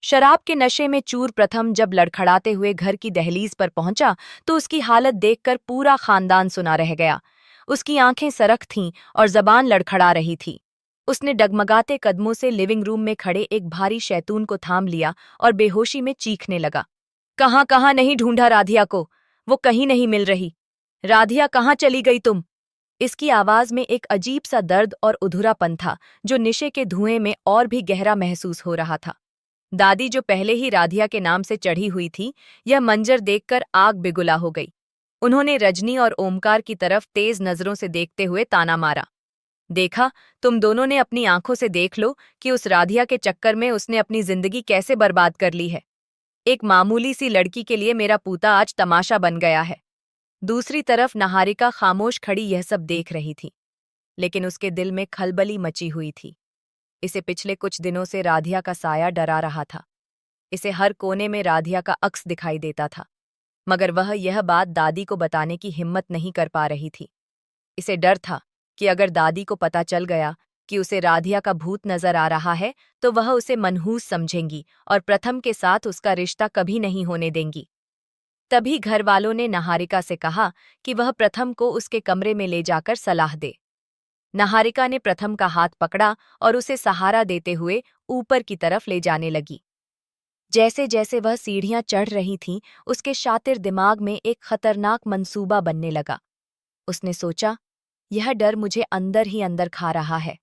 शराब के नशे में चूर प्रथम जब लड़खड़ाते हुए घर की दहलीज पर पहुंचा तो उसकी हालत देखकर पूरा खानदान सुना रह गया। उसकी आंखें सरख थीं और जबान लड़खड़ा रही थी। उसने डगमगाते कदमों से लिविंग रूम में खड़े एक भारी शैतून को थाम लिया और बेहोशी में चीखने लगा। कहाँ कहाँ नहीं ढूंढा राधिया को, वो कहीं नहीं मिल रही। राधिया कहाँ चली गई तुम? इसकी आवाज में एक अजीब सा दर्द और उधुरापन था जो निशे के धुएं में और भी गहरा महसूस हो रहा था। दादी जो पहले ही राधिया के नाम से चढ़ी हुई थी, यह मंजर देखकर आग बिगुला हो गई। उन्होंने रजनी और ओमकार की तरफ तेज नजरों से देखते हुए ताना मारा। देखा, तुम दोनों ने अपनी आंखों से देख लो कि उस राधिया के चक्कर में उसने अपनी जिंदगी कैसे बर्बाद कर ली है। एक मामूली सी लड़की के लिए मेरा पूता आज तमाशा बन गया है। दूसरी तरफ नहारिका खामोश खड़ी यह सब देख रही थी, लेकिन उसके दिल में खलबली मची हुई थी। इसे पिछले कुछ दिनों से राधिया का साया डरा रहा था। इसे हर कोने में राधिया का अक्स दिखाई देता था, मगर वह यह बात दादी को बताने की हिम्मत नहीं कर पा रही थी। इसे डर था कि अगर दादी को पता चल गया कि उसे राधिया का भूत नजर आ रहा है तो वह उसे मनहूस समझेंगी और प्रथम के साथ उसका रिश्ता कभी नहीं होने देंगी। तभी घरवालों ने नहारिका से कहा कि वह प्रथम को उसके कमरे में ले जाकर सलाह दे। नहारिका ने प्रथम का हाथ पकड़ा और उसे सहारा देते हुए ऊपर की तरफ ले जाने लगी। जैसे जैसे वह सीढ़ियां चढ़ रही थीं, उसके शातिर दिमाग में एक खतरनाक मंसूबा बनने लगा। उसने सोचा, यह डर मुझे अंदर ही अंदर खा रहा है।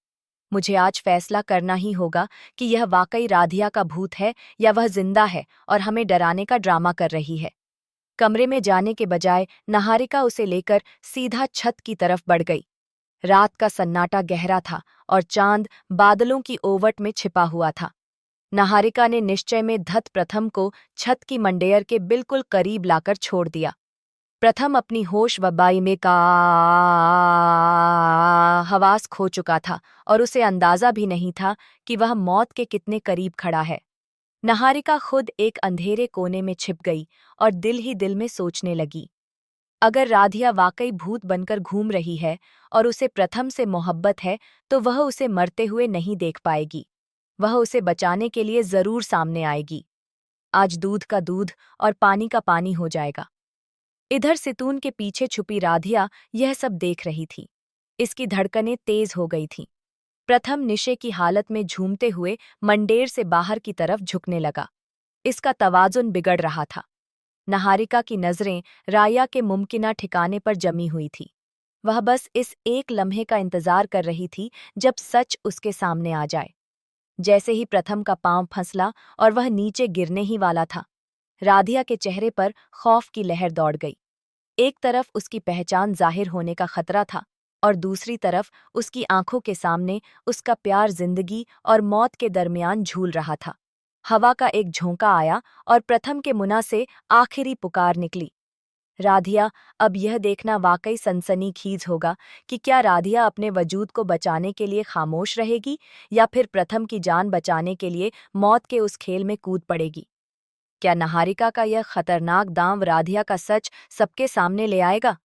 मुझे आज फैसला करना ही होगा कि यह वाकई राधिया का भूत है या वह जिंदा है और हमें डराने का ड्रामा कर रही है। कमरे में जाने के बजाय नहारिका उसे लेकर सीधा छत की तरफ बढ़ गई। रात का सन्नाटा गहरा था और चांद बादलों की ओवट में छिपा हुआ था। नहारिका ने निश्चय में धत प्रथम को छत की मंडेयर के बिल्कुल करीब लाकर छोड़ दिया। प्रथम अपनी होश व बाई में का हवास खो चुका था और उसे अंदाजा भी नहीं था कि वह मौत के कितने करीब खड़ा है। नहारिका खुद एक अंधेरे कोने में छिप गई और दिल ही दिल में सोचने लगी, अगर राधिया वाकई भूत बनकर घूम रही है और उसे प्रथम से मोहब्बत है तो वह उसे मरते हुए नहीं देख पाएगी। वह उसे बचाने के लिए जरूर सामने आएगी। आज दूध का दूध और पानी का पानी हो जाएगा। इधर सितून के पीछे छुपी राधिया यह सब देख रही थी। इसकी धड़कनें तेज हो गई थीं। प्रथम निशे की हालत में झूमते हुए मंडेर से बाहर की तरफ झुकने लगा। इसका तवाजुन बिगड़ रहा था। नहारिका की नजरें राया के मुमकिना ठिकाने पर जमी हुई थी। वह बस इस एक लम्हे का इंतजार कर रही थी जब सच उसके सामने आ जाए। जैसे ही प्रथम का पांव फंसला और वह नीचे गिरने ही वाला था, राधिया के चेहरे पर खौफ की लहर दौड़ गई। एक तरफ उसकी पहचान जाहिर होने का खतरा था और दूसरी तरफ उसकी आंखों के सामने उसका प्यार जिंदगी और मौत के दरमियान झूल रहा था। हवा का एक झोंका आया और प्रथम के मुंह से आखिरी पुकार निकली, राधिया। अब यह देखना वाकई सनसनीखेज होगा कि क्या राधिया अपने वजूद को बचाने के लिए खामोश रहेगी या फिर प्रथम की जान बचाने के लिए मौत के उस खेल में कूद पड़ेगी। क्या नहारिका का यह खतरनाक दांव राधिया का सच सबके सामने ले आएगा?